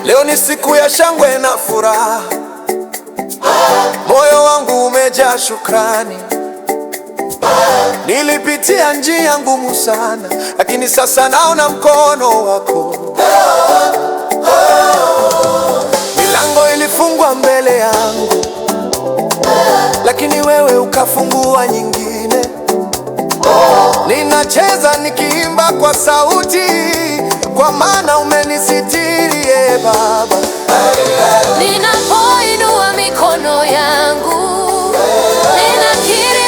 Leo ni siku ya shangwe na furaha, moyo wangu umejaa shukrani. Nilipitia njia ngumu sana, lakini sasa naona mkono wako. Milango ilifungwa mbele yangu, lakini wewe ukafungua nyingine. Ninacheza nikiimba kwa sauti, kwa maana umenisitiri, Baba. Ninapoinua mikono yangu, ninakiri